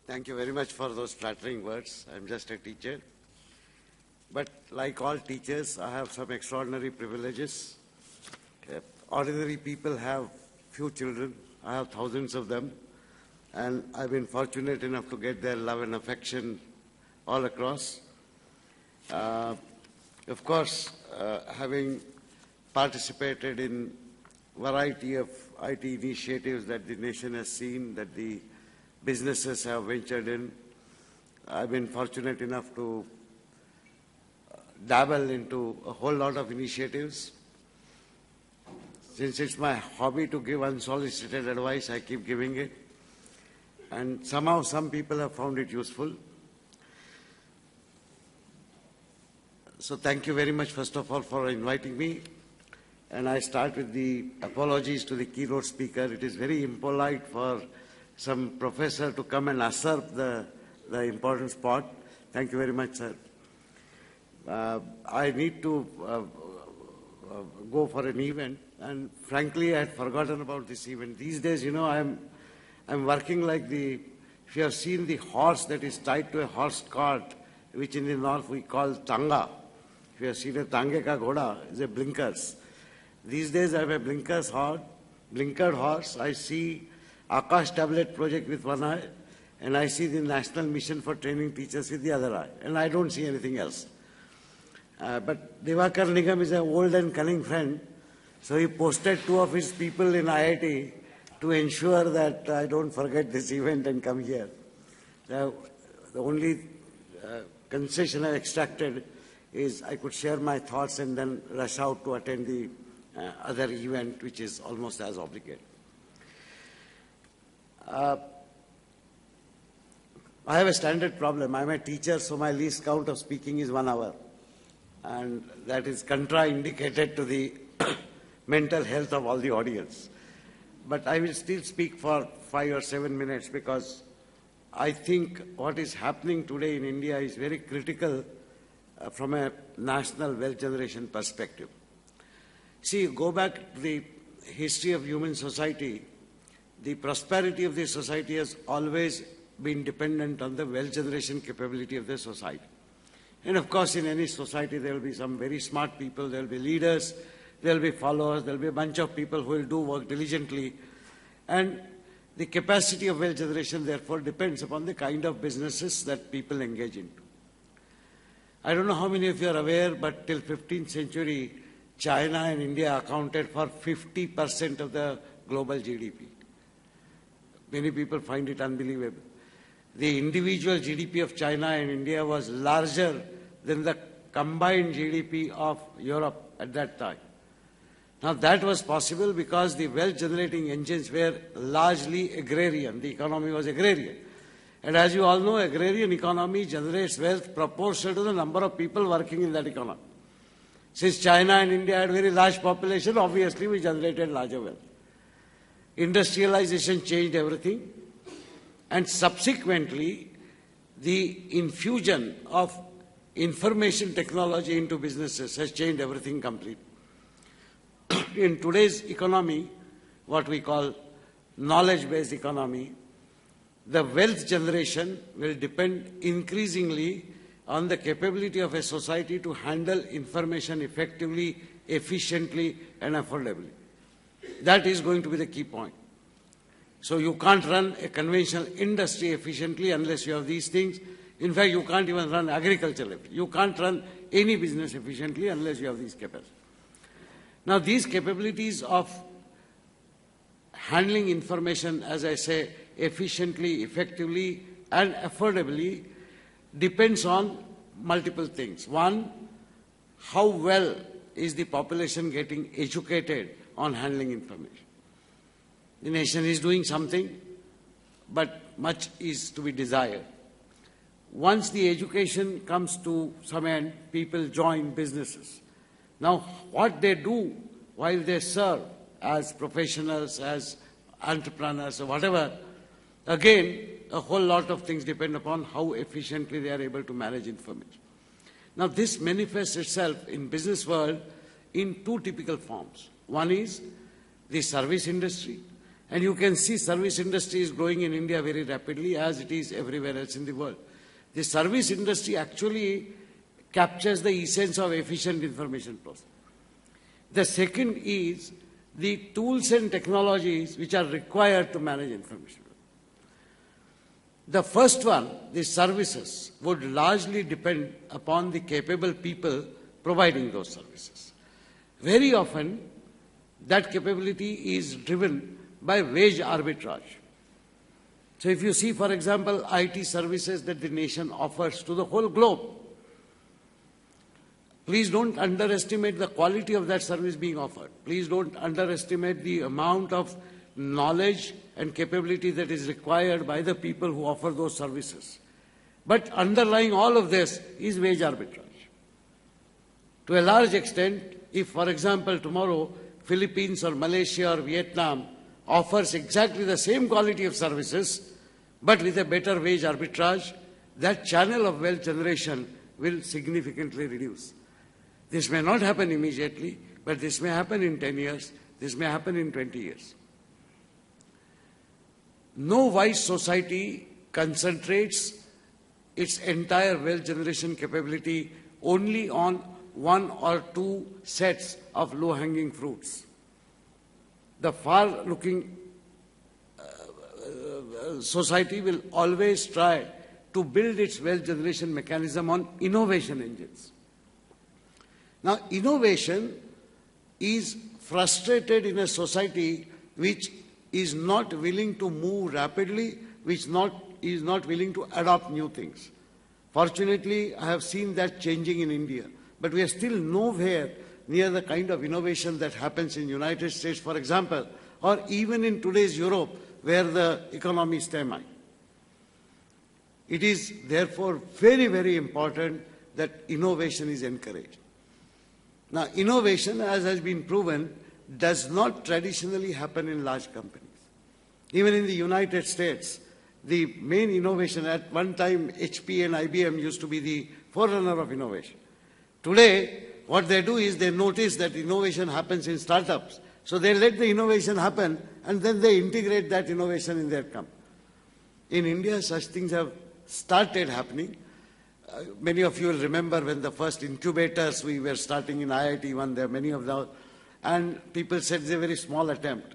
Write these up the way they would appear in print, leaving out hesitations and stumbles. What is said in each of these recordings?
Thank you very much for those flattering words. I'm just a teacher. But like all teachers, I have some extraordinary privileges. Ordinary people have few children. I have thousands of them. And I've been fortunate enough to get their love and affection all across. Of course, having participated in variety of IT initiatives that the nation has seen, that the businesses have ventured in, I've been fortunate enough to dabble into a whole lot of initiatives. Since it's my hobby to give unsolicited advice, I keep giving it. And somehow some people have found it useful. So thank you very much, first of all, for inviting me. And I start with the apologies to the keynote speaker. It is very impolite for some professor to come and usurp the important spot. Thank you very much, sir. I need to go for an event, and frankly, I had forgotten about this event. These days, you know, I'm working like if you have seen the horse that is tied to a horse cart, which in the north we call tanga. If you have seen a tange ka ghoda, it's a blinkers. These days I have a blinkered horse. I see Akash tablet project with one eye, and I see the National Mission for Training Teachers with the other eye, and I don't see anything else. But Divakar Nigam is an old and cunning friend, so he posted 2 of his people in IIT to ensure that I don't forget this event and come here. The only concession I extracted is I could share my thoughts and then rush out to attend the other event, which is almost as obligated. I have a standard problem. I'm a teacher, so my least count of speaking is 1 hour. And that is contraindicated to the mental health of all the audience. But I will still speak for 5 or 7 minutes because I think what is happening today in India is very critical from a national wealth generation perspective. See, go back to the history of human society. The prosperity of the society has always been dependent on the wealth generation capability of the society. And of course, in any society, there will be some very smart people, there will be leaders, there will be followers, there will be a bunch of people who will do work diligently. And the capacity of wealth generation, therefore, depends upon the kind of businesses that people engage into. I don't know how many of you are aware, but till 15th century, China and India accounted for 50% of the global GDP. Many people find it unbelievable. The individual GDP of China and India was larger than the combined GDP of Europe at that time. Now that was possible because the wealth-generating engines were largely agrarian. The economy was agrarian. And as you all know, agrarian economy generates wealth proportional to the number of people working in that economy. Since China and India had very large population, obviously we generated larger wealth. Industrialization changed everything. And subsequently, the infusion of information technology into businesses has changed everything completely. In today's economy, what we call knowledge-based economy, the wealth generation will depend increasingly on the capability of a society to handle information effectively, efficiently, and affordably. That is going to be the key point. So you can't run a conventional industry efficiently unless you have these things. In fact, you can't even run agriculture. You can't run any business efficiently unless you have these capacities. Now, these capabilities of handling information, as I say, efficiently, effectively, and affordably depends on multiple things. One, how well is the population getting educated on handling information? The nation is doing something, but much is to be desired. Once the education comes to some end, people join businesses. Now, what they do while they serve as professionals, as entrepreneurs, or whatever, again, a whole lot of things depend upon how efficiently they are able to manage information. Now, this manifests itself in business world in 2 typical forms. One is the service industry, And you can see service industry is growing in India very rapidly, as it is everywhere else in the world. The service industry actually captures the essence of efficient information process. The second is the tools and technologies which are required to manage information. The first one, the services, would largely depend upon the capable people providing those services. Very often, that capability is driven by wage arbitrage. So if you see, for example, IT services that the nation offers to the whole globe, please don't underestimate the quality of that service being offered. Please don't underestimate the amount of knowledge and capability that is required by the people who offer those services. But underlying all of this is wage arbitrage. To a large extent, if, for example, tomorrow Philippines or Malaysia or Vietnam offers exactly the same quality of services, but with a better wage arbitrage, that channel of wealth generation will significantly reduce. This may not happen immediately, but this may happen in 10 years, this may happen in 20 years. No wise society concentrates its entire wealth generation capability only on one or two sets of low-hanging fruits. The far-looking society will always try to build its wealth generation mechanism on innovation engines. Now, innovation is frustrated in a society which is not willing to move rapidly, which is not willing to adopt new things. Fortunately, I have seen that changing in India, but we are still nowhere near the kind of innovation that happens in the United States, for example, or even in today's Europe, where the economy is terminal. It is therefore very, very important that innovation is encouraged. Now, innovation, as has been proven, does not traditionally happen in large companies. Even in the United States, the main innovation, at one time HP and IBM used to be the forerunner of innovation. Today, what they do is they notice that innovation happens in startups. So they let the innovation happen and then they integrate that innovation in their company. In India, such things have started happening. Many of you will remember when the first incubators we were starting in IIT-1, there are many of those, and people said it's a very small attempt.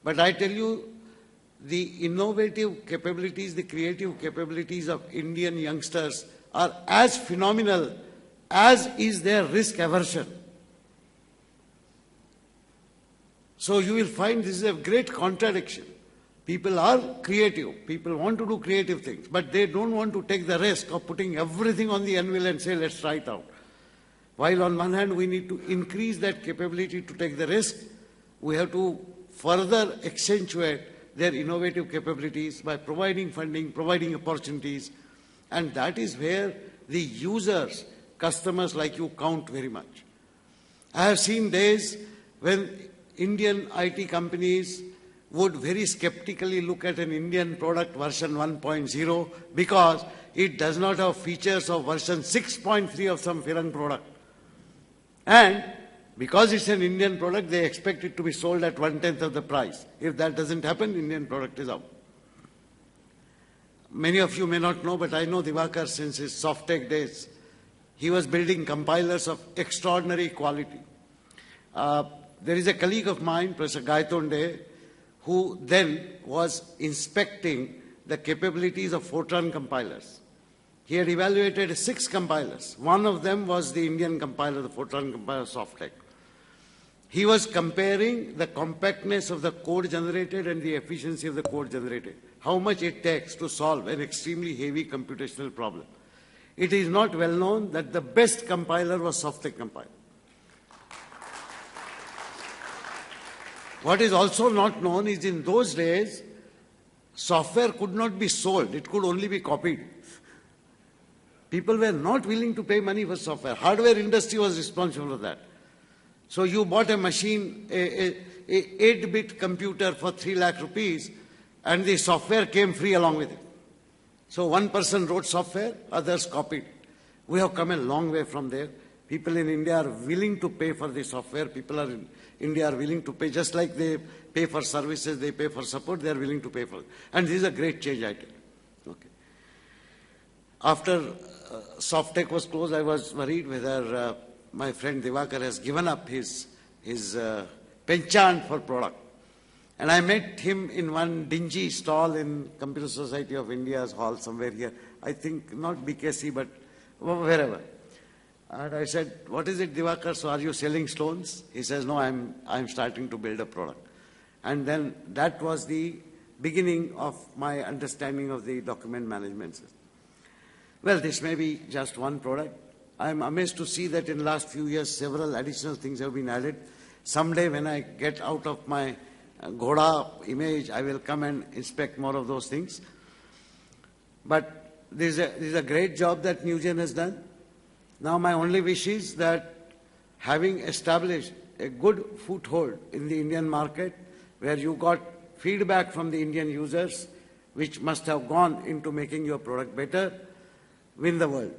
But I tell you, the innovative capabilities, the creative capabilities of Indian youngsters are as phenomenal as is their risk aversion. So you will find this is a great contradiction. People are creative, people want to do creative things, but they don't want to take the risk of putting everything on the anvil and say, let's try it out. While on one hand, we need to increase that capability to take the risk, we have to further accentuate their innovative capabilities by providing funding, providing opportunities, and that is where the users, customers like you, count very much. I have seen days when Indian IT companies would very skeptically look at an Indian product version 1.0 because it does not have features of version 6.3 of some foreign product. And because it's an Indian product, they expect it to be sold at 1/10 of the price. If that doesn't happen, Indian product is out. Many of you may not know, but I know Diwakar since his Softtech days. He was building compilers of extraordinary quality. There is a colleague of mine, Professor Gaitonde, who then was inspecting the capabilities of Fortran compilers. He had evaluated 6 compilers. One of them was the Indian compiler, the Fortran compiler, Softtech. He was comparing the compactness of the code generated and the efficiency of the code generated, how much it takes to solve an extremely heavy computational problem. It is not well known that the best compiler was Softtech compiler. What is also not known is in those days, software could not be sold, it could only be copied. People were not willing to pay money for software. Hardware industry was responsible for that. So you bought a machine, a 8-bit computer for 3 lakh rupees, and the software came free along with it. So one person wrote software, others copied. We have come a long way from there. People in India are willing to pay for the software. People in India are willing to pay, just like they pay for services, they pay for support, they are willing to pay for it. And this is a great change, I tell you. Okay. After Softtech was closed, I was worried whether my friend Diwakar has given up his penchant for product. And I met him in one dingy stall in Computer Society of India's hall somewhere here. I think not BKC, but wherever. And I said, "What is it, Diwakar? So are you selling stones?" He says, "No, I'm starting to build a product." And then that was the beginning of my understanding of the document management system. Well, this may be just one product. I'm amazed to see that in the last few years, several additional things have been added. Someday when I get out of my Ghoda image, I will come and inspect more of those things. But this is a great job that Newgen has done. Now my only wish is that having established a good foothold in the Indian market, where you got feedback from the Indian users, which must have gone into making your product better, win the world.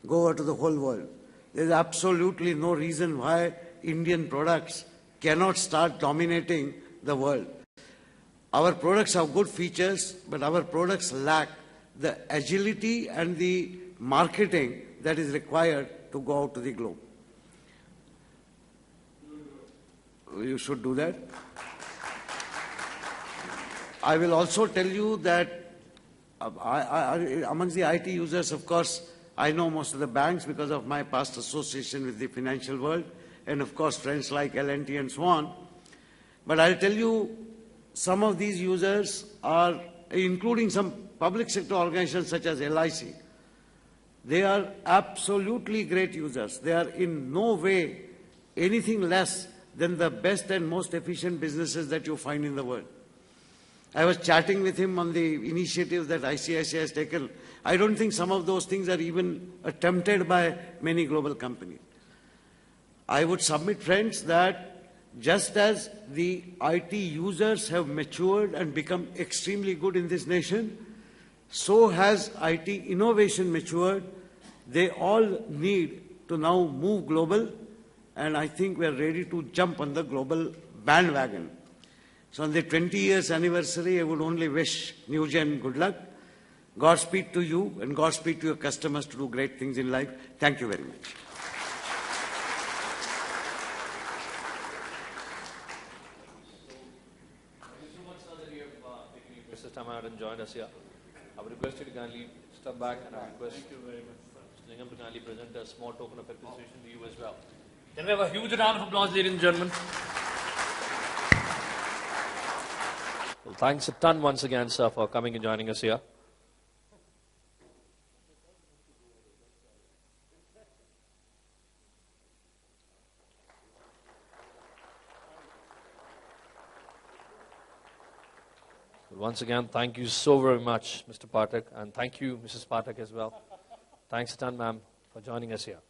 Go over to the whole world. There is absolutely no reason why Indian products cannot start dominating the world. Our products have good features, but our products lack the agility and the marketing that is required to go out to the globe. You should do that. I will also tell you that amongst the IT users, of course, I know most of the banks because of my past association with the financial world, and of course friends like L&T and so on. But I'll tell you, some of these users are, including some public sector organizations such as LIC, they are absolutely great users. They are in no way anything less than the best and most efficient businesses that you find in the world. I was chatting with him on the initiatives that ICICI has taken. I don't think some of those things are even attempted by many global companies. I would submit, friends, that just as the IT users have matured and become extremely good in this nation, so has IT innovation matured. They all need to now move global, and I think we are ready to jump on the global bandwagon. So on the 20 years anniversary, I would only wish Newgen good luck. Godspeed to you and Godspeed to your customers to do great things in life. Thank you very much. Mr. Tamar and joined us here. I would request you to kindly step back, and I request Mr. Lingam to kindly present a small token of appreciation to you as well. Can we have a huge round of applause, ladies and gentlemen? Well, thanks a ton once again, sir, for coming and joining us here. Once again, thank you so very much, Mr. Pathak, and thank you, Mrs. Pathak, as well. Thanks a ton, ma'am, for joining us here.